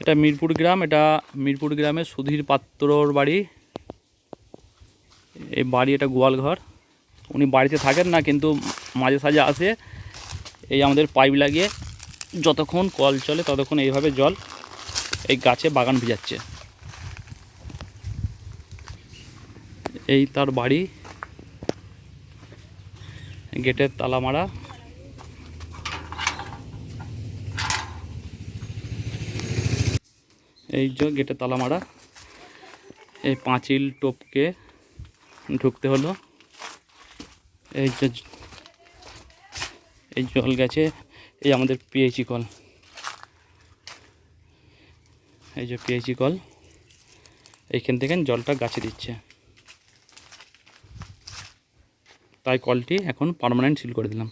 এটা মিরপুর গ্রাম, এটা মিরপুর গ্রামে সুধীর পাত্রর বাড়ি। এই বাড়ি, এটা গোয়ালঘর। উনি বাড়িতে থাকেন না, কিন্তু মাঝে সাঝে আসে। এই আমাদের পাইপ লাগিয়ে যতক্ষণ কল চলে ততক্ষণ এইভাবে জল এই গাছে বাগান ভিজাচ্ছে। এই তার বাড়ি, গেটের তালা মারা। এই যে গেটের তালা মারা, এই পাঁচিল টপকে ঢুকতে হলো। এই যে এই জল গেছে, এই আমাদের পিএইচি কল, এই যে পিএইচি কল, এইখান থেকে জলটা গাছে দিচ্ছে। তাই কলটি এখন পার্মানেন্ট সিল করে দিলাম।